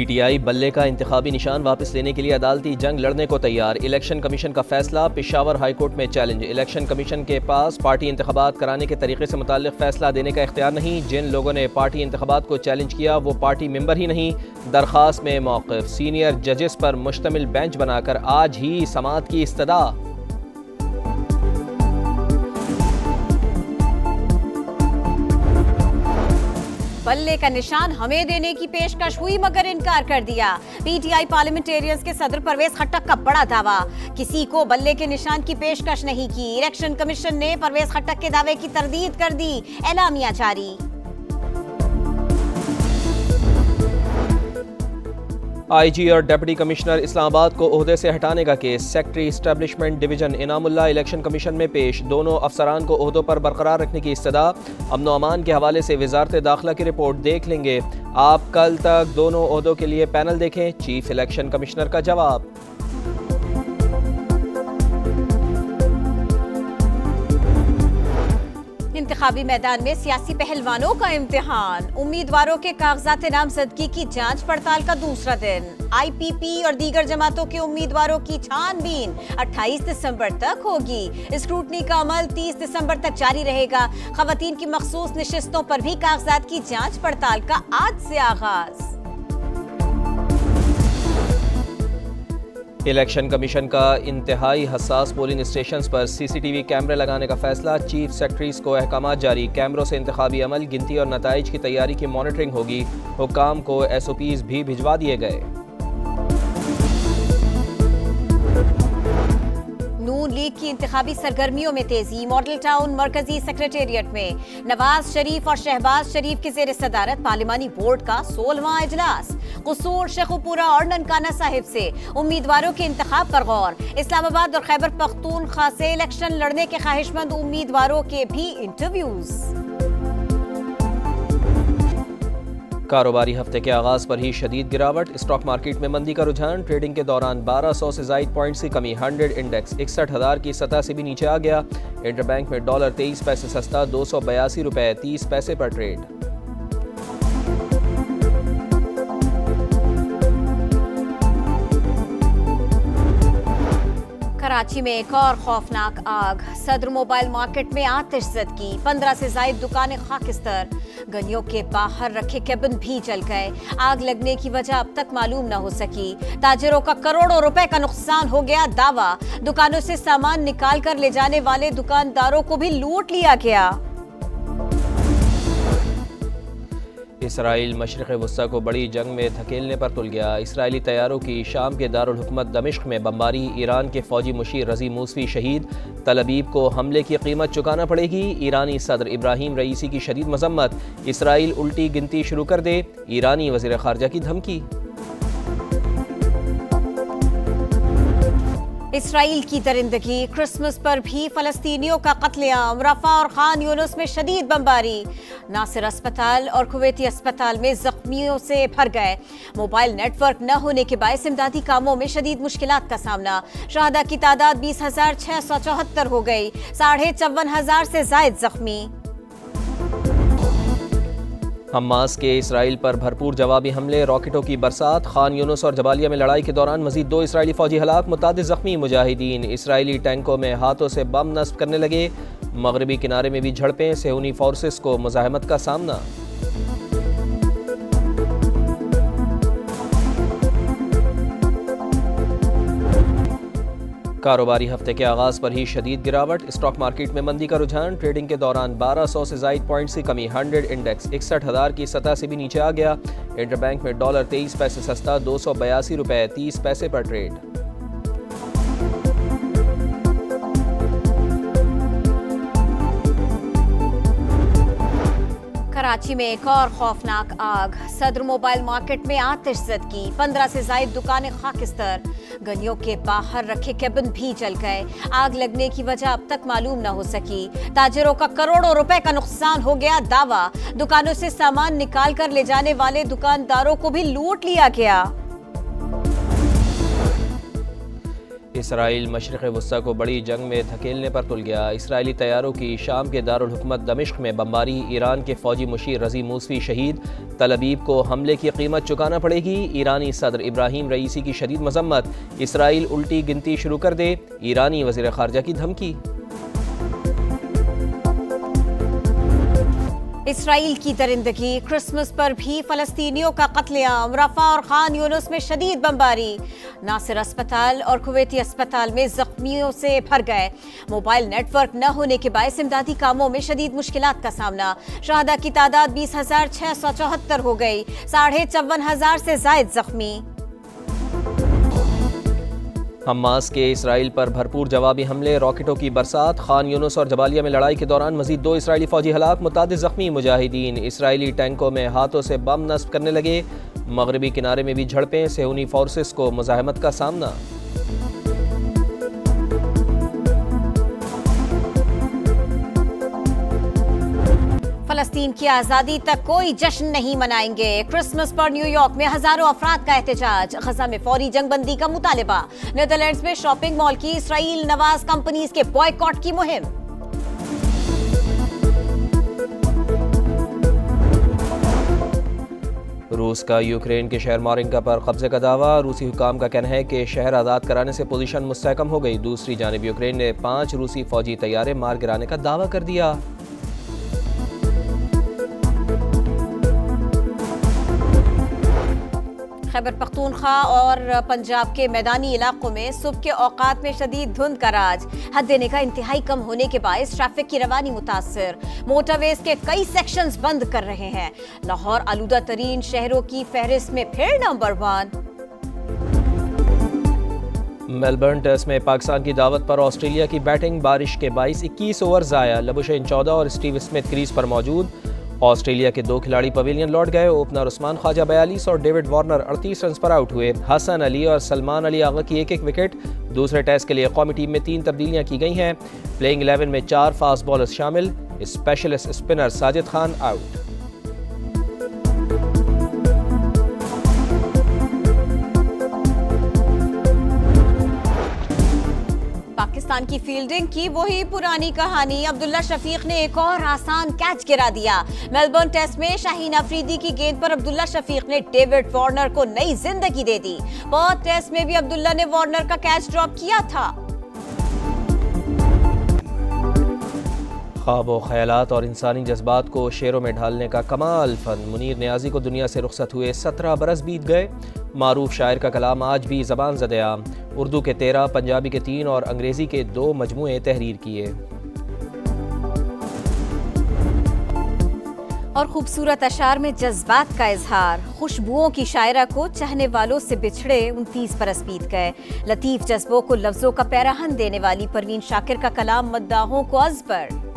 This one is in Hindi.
PTI बल्ले का इंतखाबी निशान वापस लेने के लिए अदालती जंग लड़ने को तैयार। इलेक्शन कमीशन का फैसला पेशावर हाई कोर्ट में चैलेंज। इलेक्शन कमीशन के पास पार्टी इंतखाबात कराने के तरीके से मुताल्लिक फैसला देने का इख्तियार नहीं। जिन लोगों ने पार्टी इंतखाबात को चैलेंज किया वो पार्टी मेंबर ही नहीं। दरख्वास्त में मौक़िफ़। सीनियर जजेस पर मुश्तमिल बेंच बनाकर आज ही समाअत की इस्तदा। बल्ले का निशान हमें देने की पेशकश हुई मगर इनकार कर दिया। PTI पार्लियामेंटेरियंस के सदर परवेज खट्टक का बड़ा दावा, किसी को बल्ले के निशान की पेशकश नहीं की। इलेक्शन कमीशन ने परवेज खट्टक के दावे की तरदीद कर दी। एलामिया जारी। IG और डिप्टी कमिश्नर इस्लामाबाद को ओहदे से हटाने का case. Secretary establishment division Inamullah election commission में पेश। दोनों अफसरान को ओहदों पर बरकरार रखने की इस्तदा। अमन व अमान के हवाले से वजारत दाखिला की रिपोर्ट देख लेंगे। आप कल तक दोनों ओहदों के लिए पैनल देखें। चीफ इलेक्शन कमिश्नर का जवाब। इंतखाबी मैदान में सियासी पहलवानों का इम्तिहान। उम्मीदवारों के कागजात नामजदगी की जांच पड़ताल का दूसरा दिन। IPP और दीगर जमातों के उम्मीदवारों की छानबीन 28 दिसंबर तक होगी। स्क्रूटनी का अमल 30 दिसंबर तक जारी रहेगा। खवातीन की मखसूस नशिस्तों पर भी कागजात की जांच पड़ताल का आज से आगाज। इलेक्शन कमीशन का इंतहाई हसास पोलिंग स्टेशंस पर CCTV कैमरे लगाने का फैसला। चीफ सेक्रेटरीज को अहकामात जारी। कैमरों से इंतखाबी अमल, गिनती और नताइज की तैयारी की मॉनिटरिंग होगी। हुक्काम को SOPs भी भिजवा दिए गए। नून लीग की इंतखाबी सरगर्मियों में तेजी। मॉडल टाउन मरकजी सेक्रेटेरिएट में नवाज शरीफ और शहबाज शरीफ की जेर सदारत पार्लिमानी बोर्ड का 16वां इजलास। कसूर, शेखुपुरा और ननकाना साहिब से उम्मीदवारों के इंतखाब पर गौर। इस्लामाबाद और खैबर पख्तूनख्वा से इलेक्शन लड़ने के ख्वाहिशमंद उम्मीदवारों के भी इंटरव्यूज। कारोबारी हफ्ते के आगाज पर ही शदीद गिरावट। स्टॉक मार्केट में मंदी का रुझान। ट्रेडिंग के दौरान 1200 से जायद पॉइंट्स की कमी। 100 इंडेक्स 61,000 की सतह से भी नीचे आ गया। इंटरबैंक में डॉलर 23 पैसे सस्ता, 282 रुपए 30 पैसे पर ट्रेड। कराची में एक और खौफनाक आग। सदर मोबाइल मार्केट में आतिशज़दगी। 15 से जायद दुकानें खाकिस्तर। गलियों के बाहर रखे केबिन भी जल गए। आग लगने की वजह अब तक मालूम न हो सकी। ताजिरों का करोड़ों रुपए का नुकसान हो गया दावा। दुकानों से सामान निकाल कर ले जाने वाले दुकानदारों को भी लूट लिया गया। इसराइल मशरिक़ वस्ता को बड़ी जंग में धकेलने पर तुल गया। इसराइली तैयारों की शाम के दारुल हुकूमत दमिश्क में बमबारी। ईरान के फौजी मुशीर रज़ी मूसवी शहीद। तल अबीब को हमले की कीमत चुकाना पड़ेगी। ईरानी सदर इब्राहिम रईसी की शदीद मजम्मत। इसराइल उल्टी गिनती शुरू कर दे। ईरानी वज़ीर ख़ारजा की धमकी। इसराइल की दरिंदगी। क्रिसमस पर भी फलस्तीनियों का कत्लेआम। रफा और खान यूनुस में शदीद बमबारी। नासिर अस्पताल और कुवैती अस्पताल में जख्मियों से भर गए। मोबाइल नेटवर्क न होने के बायस इमदादी कामों में शदीद मुश्किलात का सामना। शहादा की तादाद 20,674 हो गई। 54,500 से जायद जख्मी। हमास के इसराइल पर भरपूर जवाबी हमले। रॉकेटों की बरसात। खान यूनुस और जबालिया में लड़ाई के दौरान मजीद 2 इसराइली फौजी हलाक। मुतादिद जख्मी। मुजाहिदीन इसराइली टैंकों में हाथों से बम नस्ब करने लगे। मगरबी किनारे में भी झड़पें। सेहूनी फोर्सेस को मुजाहमत का सामना। कारोबारी हफ्ते के आगाज पर ही शदीद गिरावट। स्टॉक मार्केट में मंदी का रुझान। ट्रेडिंग के दौरान 1200 से जायद पॉइंट्स की कमी। 100 इंडेक्स 61,000 की सतह से भी नीचे आ गया। इंटरबैंक में डॉलर 23 पैसे सस्ता, 282 रुपए 30 पैसे पर ट्रेड। कराची में एक और खौफनाक आग। सदर मोबाइल मार्केट में आतिशज़दगी। 15 से जायद दुकानें खाकिस्तर। गलियों के बाहर रखे केबिन भी जल गए। आग लगने की वजह अब तक मालूम न हो सकी। ताजिरों का करोड़ों रुपए का नुकसान हो गया दावा। दुकानों से सामान निकाल कर ले जाने वाले दुकानदारों को भी लूट लिया गया। इसराइल मशरिक़ वस्ता को बड़ी जंग में धकेलने पर तुल गया। इसराइली तैयारों की शाम के दारुल हुकूमत दमिश्क में बमबारी, ईरान के फौजी मुशीर रज़ी मूसवी शहीद, तल अबीब को हमले की कीमत चुकाना पड़ेगी। ईरानी सदर इब्राहिम रईसी की शदीद मजम्मत, इसराइल उल्टी गिनती शुरू कर दे, ईरानी वज़ीर ख़ारजा की धमकी। इसराइल की दरिंदगी, क्रिसमस पर भी फलस्तीनियों का कत्लेआम, रफा और खान यूनुस में शदीद बमबारी, नासिर अस्पताल और कुवैती अस्पताल में जख्मियों से भर गए। मोबाइल नेटवर्क न होने के बायस इमदादी कामों में शदीद मुश्किलात का सामना। शहादा की तादाद 20,674 हो गई, 54,500 से जायद जख्मी। हमास के इसराइल पर भरपूर जवाबी हमले, रॉकेटों की बरसात, खान यूनुस और जबालिया में लड़ाई के दौरान मजीद 2 इसराइली फौजी हलाक, मुतादिद जख्मी मुजाहिदीन। इसराइली टैंकों में हाथों से बम नस्ब करने लगे, मगरबी किनारे में भी झड़पें, सेहूनी फोर्सेस को मुजाहमत का सामना। फलस्तीन की आज़ादी तक कोई जश्न नहीं मनाएंगे। क्रिसमस पर न्यूयॉर्क में हजारों अफराद का एहतजाज, गजा में फौरी जंगबंदी का मुतालिबा। नीदरलैंड्स में शॉपिंग मॉल की इसराइल नवाज कंपनीज के बॉयकॉट की मुहिम। रूस का यूक्रेन के शहर मारिंका पर कब्जे का दावा, रूसी हुकाम का कहना है कि शहर आज़ाद कराने से पोजीशन मुस्तहकम हो गई। दूसरी जानिब यूक्रेन ने 5 रूसी फौजी तैयारे मार गिराने का दावा कर दिया। खैबर पख्तूनख्वा और पंजाब के मैदानी इलाकों में सुबह के औकात में शदीद धुंध का राज, हद देने का इंतहाई कम होने के बायस ट्रैफिक की रवानी मुतासर। मोटरवेज के कई सेक्शंस बंद कर रहे हैं। लाहौर आलूदा तरीन शहरों की फहरिस्त में फिर नंबर 1। मेलबर्न टेस्ट में पाकिस्तान की दावत पर ऑस्ट्रेलिया की बैटिंग, बारिश के बाइस 21 ओवर जाया। लबुशेन 14 और स्टीव स्मिथ क्रीज पर मौजूद। ऑस्ट्रेलिया के 2 खिलाड़ी पवेलियन लौट गए। ओपनर उस्मान ख्वाजा 42 और डेविड वार्नर 38 रन पर आउट हुए। हसन अली और सलमान अली आगा की 1-1 विकेट। दूसरे टेस्ट के लिए कौमी टीम में 3 तब्दीलियां की गई हैं। प्लेइंग 11 में 4 फास्ट बॉलर्स शामिल, specialist spinner Sajid Khan out. Pakistan की फील्डिंग की वही पुरानी कहानी, अब्दुल्ला शफीक ने एक और आसान कैच गिरा दिया। मेलबर्न टेस्ट में शाहीन अफरीदी की गेंद पर अब्दुल्ला शफीक ने डेविड वार्नर को नई जिंदगी दे दी। पर्थ टेस्ट में भी अब्दुल्ला ने वार्नर का कैच ड्रॉप किया था। ख्वाबों, ख़यालात और इंसानी जज्बात को शेरों में ढालने का कमाल फन। मुनीर नियाज़ी को दुनिया से रुखसत हुए 17 बरस बीत गए। मारूफ शायर का कलाम आज भी ज़बान ज़द-ए-आम। उर्दू के 13, पंजाबी के 3 और अंग्रेज़ी के 2 मजमूए तहरीर किए। और खूबसूरत अशार में जज्बात का इजहार, खुशबुओं की शायरा को चाहने वालों से बिछड़े 29 बरस बीत गए। लतीफ जज्बों को लफ्जों का पैराहन देने वाली परवीन शाकिर का कलाम मद्दाहों को अज़बर।